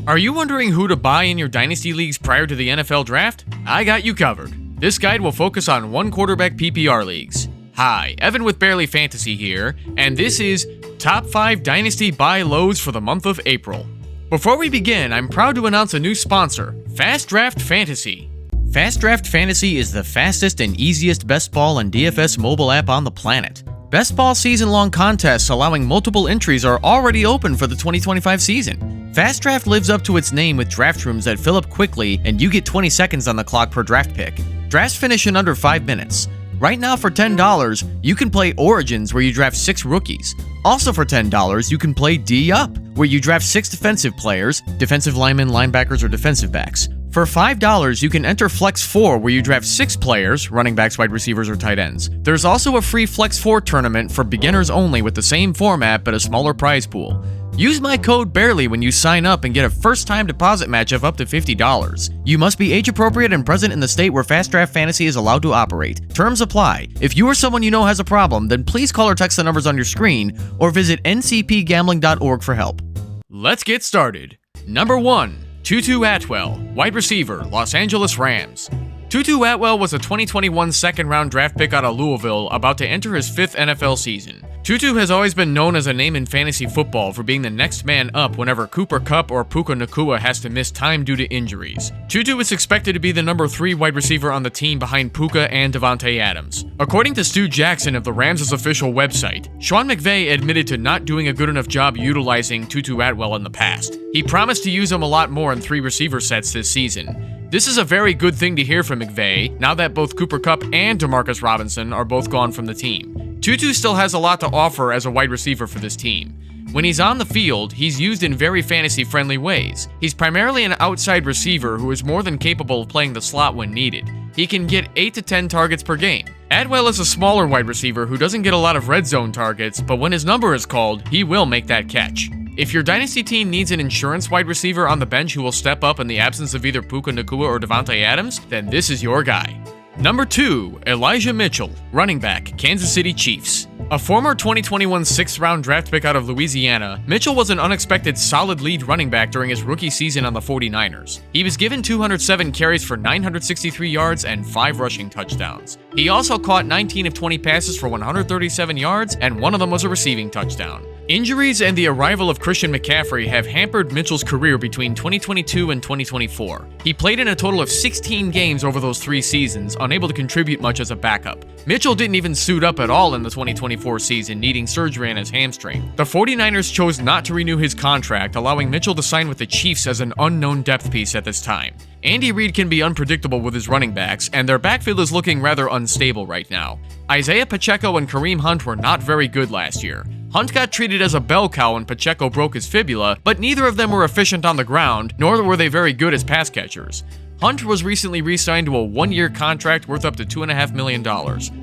Are you wondering who to buy in your Dynasty leagues prior to the NFL draft? I got you covered. This guide will focus on one quarterback PPR leagues. Hi, Evan with Barely Fantasy here, and this is Top 5 Dynasty Buy Lows for the month of April. Before we begin, I'm proud to announce a new sponsor, FastDraft Fantasy. FastDraft Fantasy is the fastest and easiest best ball and DFS mobile app on the planet. Best ball season-long contests allowing multiple entries are already open for the 2025 season. FastDraft lives up to its name with draft rooms that fill up quickly, and you get 20 seconds on the clock per draft pick. Drafts finish in under 5 minutes. Right now for $10, you can play Origins where you draft 6 rookies. Also for $10, you can play D-Up, where you draft 6 defensive players, defensive linemen, linebackers, or defensive backs. For $5, you can enter Flex 4, where you draft 6 players, running backs, wide receivers, or tight ends. There's also a free Flex 4 tournament for beginners only with the same format but a smaller prize pool. Use my code BARELY when you sign up and get a first-time deposit match of up to $50. You must be age-appropriate and present in the state where FastDraft Fantasy is allowed to operate. Terms apply. If you or someone you know has a problem, then please call or text the numbers on your screen or visit ncpgambling.org for help. Let's get started. Number 1. Tutu Atwell, wide receiver, Los Angeles Rams. Tutu Atwell was a 2021 second-round draft pick out of Louisville, about to enter his 5th NFL season. Tutu has always been known as a name in fantasy football for being the next man up whenever Cooper Kupp or Puka Nacua has to miss time due to injuries. Tutu is expected to be the number 3 wide receiver on the team behind Puka and Davante Adams. According to Stu Jackson of the Rams' official website, Sean McVay admitted to not doing a good enough job utilizing Tutu Atwell in the past. He promised to use him a lot more in 3 receiver sets this season. This is a very good thing to hear from McVay, now that both Cooper Kupp and Demarcus Robinson are both gone from the team. Tutu still has a lot to offer as a wide receiver for this team. When he's on the field, he's used in very fantasy-friendly ways. He's primarily an outside receiver who is more than capable of playing the slot when needed. He can get 8 to 10 targets per game. Atwell is a smaller wide receiver who doesn't get a lot of red zone targets, but when his number is called, he will make that catch. If your Dynasty team needs an insurance wide receiver on the bench who will step up in the absence of either Puka Nacua or Davante Adams, then this is your guy. Number 2, Elijah Mitchell, running back, Kansas City Chiefs. A former 2021 6th-round draft pick out of Louisiana, Mitchell was an unexpected solid lead running back during his rookie season on the 49ers. He was given 207 carries for 963 yards and 5 rushing touchdowns. He also caught 19 of 20 passes for 137 yards, and one of them was a receiving touchdown. Injuries and the arrival of Christian McCaffrey have hampered Mitchell's career between 2022 and 2024. He played in a total of 16 games over those 3 seasons, unable to contribute much as a backup. Mitchell didn't even suit up at all in the 2024 season, needing surgery on his hamstring. The 49ers chose not to renew his contract, allowing Mitchell to sign with the Chiefs as an unknown depth piece at this time. Andy Reid can be unpredictable with his running backs, and their backfield is looking rather unstable right now. Isaiah Pacheco and Kareem Hunt were not very good last year. Hunt got treated as a bell cow when Pacheco broke his fibula, but neither of them were efficient on the ground, nor were they very good as pass catchers. Hunt was recently re-signed to a 1-year contract worth up to $2.5 million.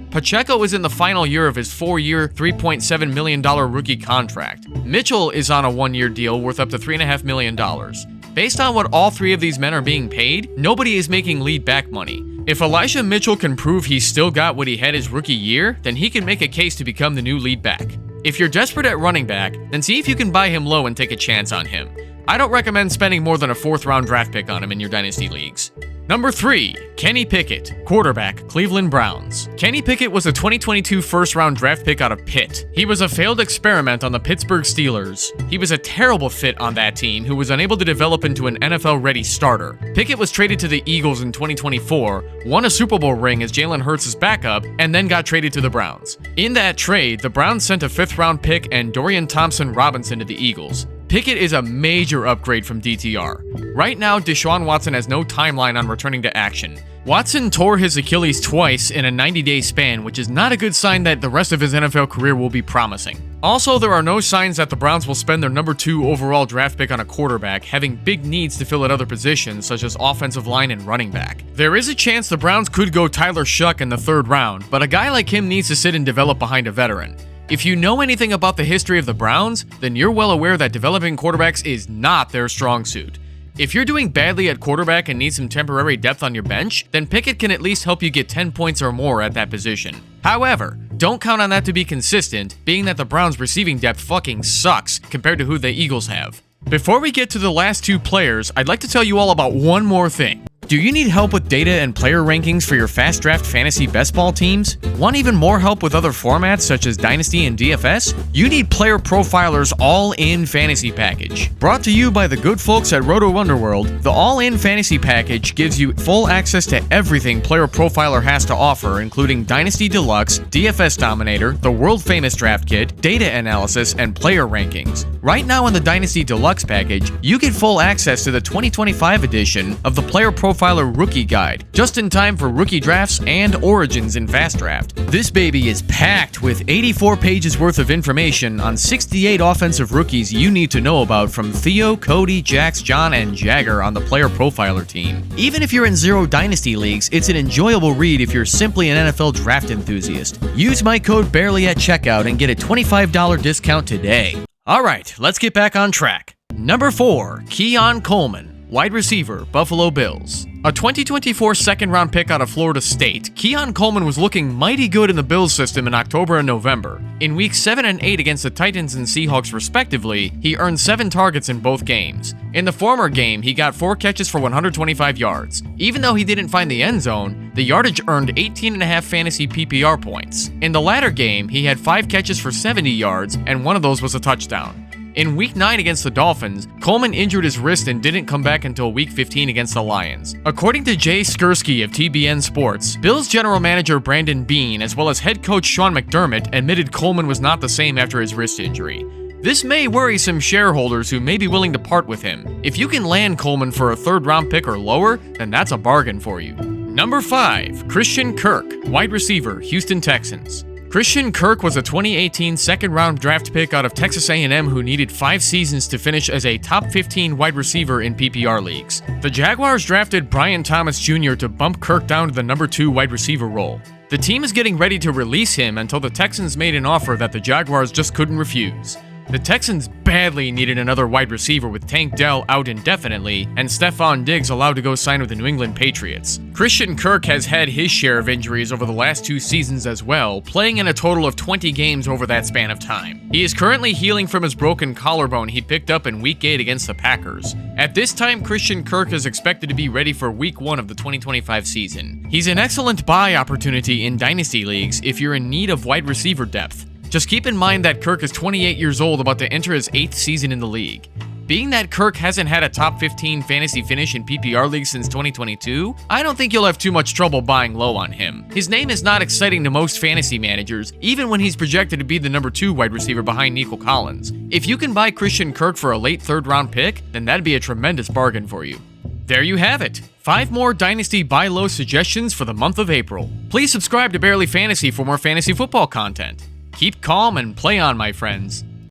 Pacheco is in the final year of his 4-year, $3.7 million rookie contract. Mitchell is on a 1-year deal worth up to $3.5 million. Based on what all 3 of these men are being paid, nobody is making lead back money. If Elijah Mitchell can prove he's still got what he had his rookie year, then he can make a case to become the new lead back. If you're desperate at running back, then see if you can buy him low and take a chance on him. I don't recommend spending more than a 4th-round draft pick on him in your Dynasty leagues. Number 3, Kenny Pickett, quarterback, Cleveland Browns. Kenny Pickett was a 2022 first-round draft pick out of Pitt. He was a failed experiment on the Pittsburgh Steelers. He was a terrible fit on that team who was unable to develop into an NFL-ready starter. Pickett was traded to the Eagles in 2024, won a Super Bowl ring as Jalen Hurts' backup, and then got traded to the Browns. In that trade, the Browns sent a 5th-round pick and Dorian Thompson-Robinson to the Eagles. Pickett is a major upgrade from DTR. Right now, Deshaun Watson has no timeline on returning to action. Watson tore his Achilles twice in a 90-day span, which is not a good sign that the rest of his NFL career will be promising. Also, there are no signs that the Browns will spend their number 2 overall draft pick on a quarterback, having big needs to fill at other positions such as offensive line and running back. There is a chance the Browns could go Tyler Shuck in the 3rd round, but a guy like him needs to sit and develop behind a veteran. If you know anything about the history of the Browns, then you're well aware that developing quarterbacks is not their strong suit. If you're doing badly at quarterback and need some temporary depth on your bench, then Pickett can at least help you get 10 points or more at that position. However, don't count on that to be consistent, being that the Browns' receiving depth fucking sucks compared to who the Eagles have. Before we get to the last two players, I'd like to tell you all about one more thing. Do you need help with data and player rankings for your FastDraft Fantasy Best Ball teams? Want even more help with other formats such as Dynasty and DFS? You need PlayerProfiler's All-In Fantasy Package. Brought to you by the good folks at Roto Underworld, the All-In Fantasy Package gives you full access to everything PlayerProfiler has to offer, including Dynasty Deluxe, DFS Dominator, the world-famous Draft Kit, data analysis, and player rankings. Right now in the Dynasty Deluxe package, you get full access to the 2025 edition of the PlayerProfiler Rookie Guide, just in time for rookie drafts and origins in FastDraft. This baby is packed with 84 pages worth of information on 68 offensive rookies you need to know about from Theo, Cody, Jax, John, and Jagger on the PlayerProfiler team. Even if you're in zero Dynasty leagues, it's an enjoyable read if you're simply an NFL draft enthusiast. Use my code BARELY at checkout and get a $25 discount today. Alright, let's get back on track. Number 4, Keon Coleman, wide receiver, Buffalo Bills. A 2024 second-round pick out of Florida State, Keon Coleman was looking mighty good in the Bills system in October and November. In weeks 7 and 8 against the Titans and Seahawks respectively, he earned 7 targets in both games. In the former game, he got 4 catches for 125 yards. Even though he didn't find the end zone, the yardage earned 18.5 fantasy PPR points. In the latter game, he had 5 catches for 70 yards, and one of those was a touchdown. In Week 9 against the Dolphins, Coleman injured his wrist and didn't come back until Week 15 against the Lions. According to Jay Skursky of TBN Sports, Bills general manager Brandon Beane, as well as head coach Sean McDermott, admitted Coleman was not the same after his wrist injury. This may worry some shareholders who may be willing to part with him. If you can land Coleman for a third-round pick or lower, then that's a bargain for you. Number 5, Christian Kirk, wide receiver, Houston Texans. Christian Kirk was a 2018 second-round draft pick out of Texas A&M who needed 5 seasons to finish as a top 15 wide receiver in PPR leagues. The Jaguars drafted Brian Thomas Jr. to bump Kirk down to the number 2 wide receiver role. The team is getting ready to release him until the Texans made an offer that the Jaguars just couldn't refuse. The Texans badly needed another wide receiver with Tank Dell out indefinitely and Stephon Diggs allowed to go sign with the New England Patriots. Christian Kirk has had his share of injuries over the last 2 seasons as well, playing in a total of 20 games over that span of time. He is currently healing from his broken collarbone he picked up in Week 8 against the Packers. At this time, Christian Kirk is expected to be ready for Week 1 of the 2025 season. He's an excellent buy opportunity in Dynasty leagues if you're in need of wide receiver depth. Just keep in mind that Kirk is 28 years old, about to enter his 8th season in the league. Being that Kirk hasn't had a top 15 fantasy finish in PPR leagues since 2022, I don't think you'll have too much trouble buying low on him. His name is not exciting to most fantasy managers, even when he's projected to be the number 2 wide receiver behind Nico Collins. If you can buy Christian Kirk for a late 3rd round pick, then that'd be a tremendous bargain for you. There you have it. 5 more Dynasty buy low suggestions for the month of April. Please subscribe to Barely Fantasy for more fantasy football content. Keep calm and play on, my friends.